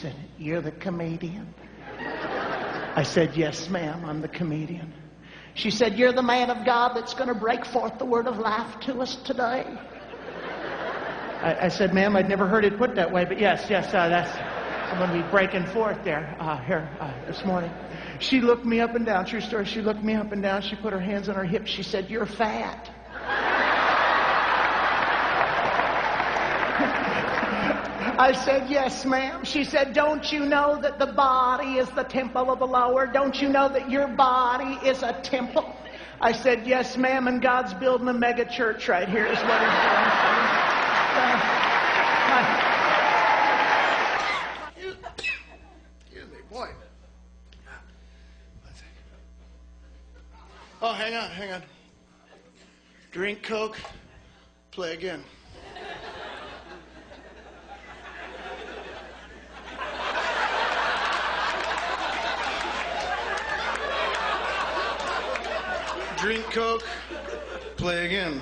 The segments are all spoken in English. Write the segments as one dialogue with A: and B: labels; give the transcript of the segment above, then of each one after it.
A: said, "You're the comedian?" I said, "Yes, ma'am, I'm the comedian." She said, "You're the man of God that's going to break forth the word of life to us today?" I said, "Ma'am, I'd never heard it put that way, but yes, I'm going to be breaking forth there here this morning." She looked me up and down. True story. She looked me up and down. She put her hands on her hips. She said, "You're fat." I said, "Yes, ma'am." She said, "Don't you know that the body is the temple of the Lord? Don't you know that your body is a temple?" I said, "Yes, ma'am, and God's building a mega church right here is what he's doing."
B: Excuse me, boy. Oh, hang on. Drink Coke, play again. Drink Coke, play again.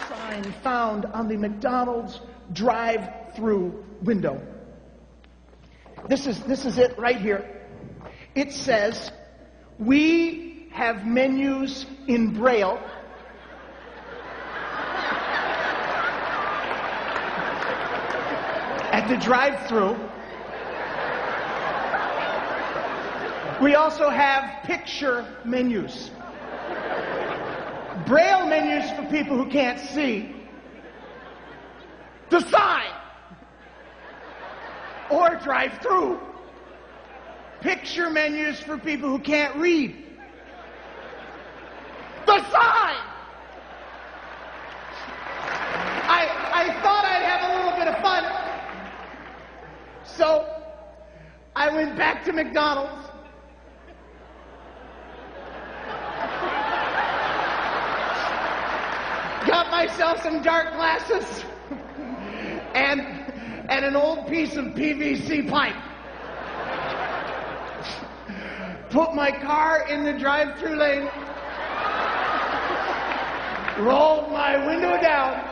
A: Sign found on the McDonald's drive-through window. This is it right here. It says, "We have menus in Braille." At the drive-through. We also have picture menus. Braille menus for people who can't see. The sign. Or drive-through. Picture menus for people who can't read. The sign. I thought I'd have a little bit of fun. So, I went back to McDonald's. Got myself some dark glasses and an old piece of PVC pipe. Put my car in the drive-through lane. Rolled my window down.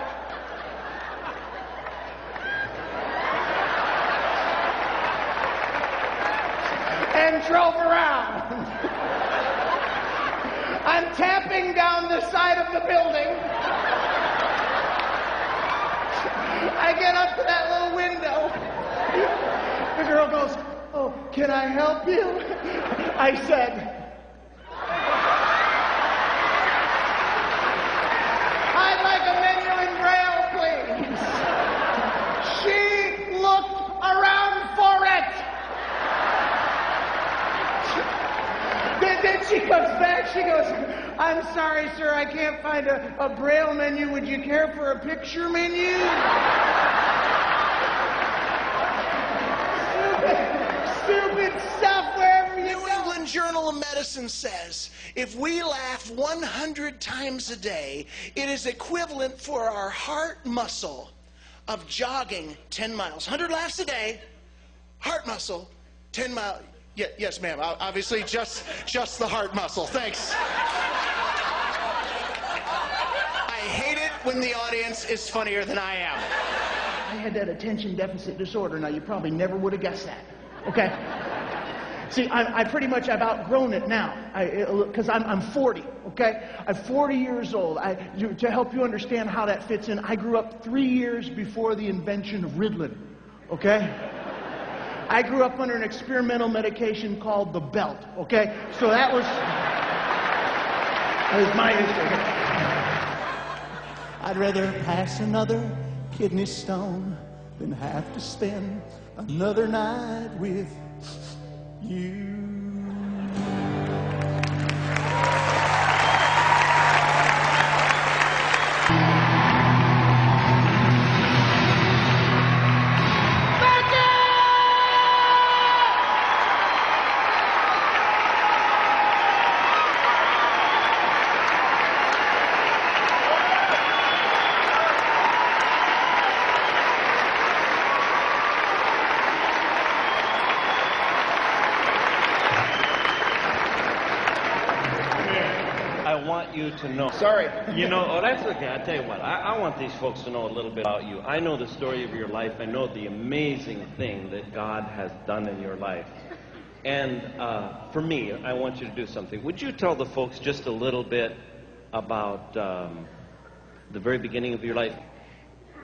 A: And drove around. I'm tapping down the side of the building. I get up to that little window. The girl goes, "Oh, can I help you?" I said, "I'd like a menu in Braille, please." She looked around for it. Then she comes back, she goes, "I'm sorry, sir, I can't find a Braille menu. Would you care for a picture menu?" Stupid stuff wherever you go.
B: New England Journal of Medicine says, if we laugh 100 times a day, it is equivalent for our heart muscle of jogging 10 miles. 100 laughs a day, heart muscle, 10 miles. Yeah, yes, ma'am. Obviously, just the heart muscle. Thanks. I hate it when the audience is funnier than I am.
A: I had that attention deficit disorder. Now, you probably never would have guessed that. Okay? See, I've outgrown it now. Because I'm 40, okay? I'm 40 years old. To help you understand how that fits in, I grew up 3 years before the invention of Ritalin, okay? I grew up under an experimental medication called the belt, okay? So that was my history. I'd rather pass another kidney stone than have to spend another night with you.
C: want you to know.
A: Sorry.
C: You know, oh, that's okay. I tell you what, I want these folks to know a little bit about you. I know the story of your life. I know the amazing thing that God has done in your life. And for me, I want you to do something. Would you tell the folks just a little bit about the very beginning of your life?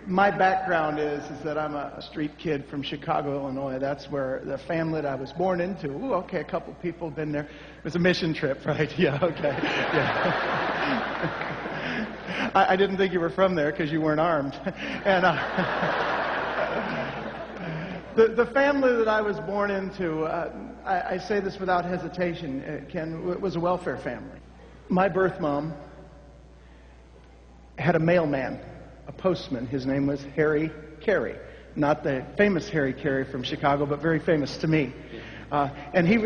A: My background is that I'm a street kid from Chicago, Illinois. That's where the family that I was born into. Ooh, okay, a couple people have been there. It was a mission trip, right? Yeah, okay. Yeah. I didn't think you were from there because you weren't armed. And the family that I was born into, I say this without hesitation, Ken, it was a welfare family. My birth mom had a mailman, a postman. His name was Harry Carey. Not the famous Harry Carey from Chicago, but very famous to me. And he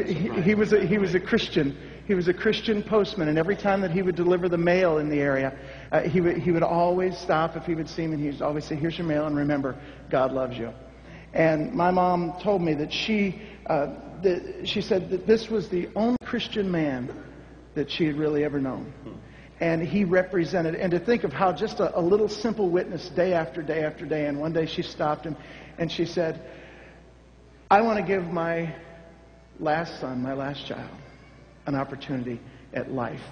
A: was a Christian. He was a Christian postman, and every time that he would deliver the mail in the area, he would always stop if he would see me, and he would always say, "Here's your mail, and remember, God loves you." And my mom told me that she said that this was the only Christian man that she had really ever known. And he represented, and to think of how just a little simple witness day after day after day, and one day she stopped him and she said, "I want to give my last son, my last child, an opportunity at life."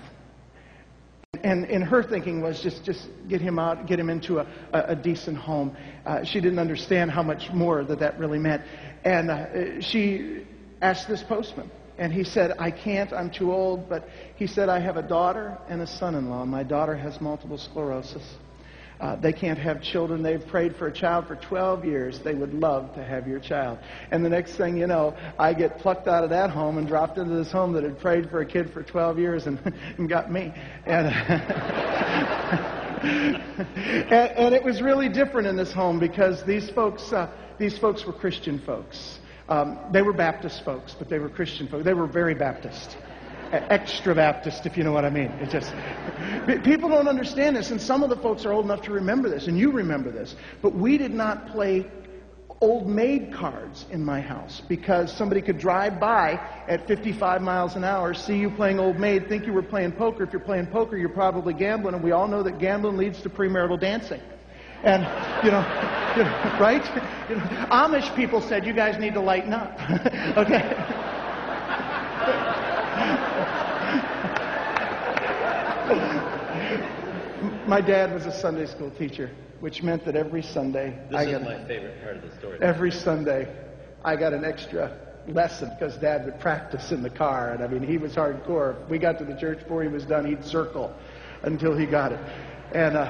A: And her thinking was just get him out, get him into a decent home. She didn't understand how much more that really meant. And she asked this postman. And he said, "I can't, I'm too old." But he said, "I have a daughter and a son-in-law. My daughter has multiple sclerosis. They can't have children. They've prayed for a child for 12 years. They would love to have your child." And the next thing you know, I get plucked out of that home and dropped into this home that had prayed for a kid for 12 years and got me. And, and it was really different in this home because these folks were Christian folks. They were Baptist folks, but they were Christian folks. They were very Baptist. Extra Baptist, if you know what I mean. It just, people don't understand this, and some of the folks are old enough to remember this, and you remember this. But we did not play old maid cards in my house because somebody could drive by at 55 miles an hour, see you playing old maid, think you were playing poker. If you're playing poker, you're probably gambling, and we all know that gambling leads to premarital dancing. And, right? Amish people said, "You guys need to lighten up." Okay? My dad was a Sunday school teacher, which meant that every Sunday...
C: This is my favorite part of the story.
A: Every Sunday, I got an extra lesson because Dad would practice in the car. And I mean, he was hardcore. If we got to the church before he was done, he'd circle until he got it. And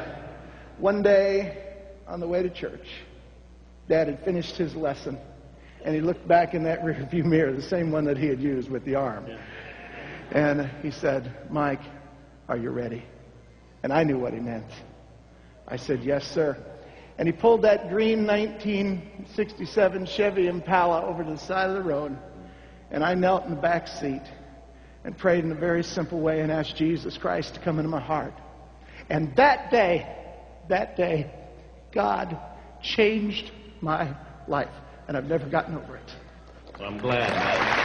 A: one day, on the way to church, Dad had finished his lesson, and he looked back in that rearview mirror, the same one that he had used with the arm. Yeah. And he said, "Mike, are you ready?" And I knew what he meant. I said, "Yes, sir." And he pulled that green 1967 Chevy Impala over to the side of the road, and I knelt in the back seat and prayed in a very simple way and asked Jesus Christ to come into my heart. And that day, God changed my life, and I've never gotten over it.
C: Well, I'm glad, man.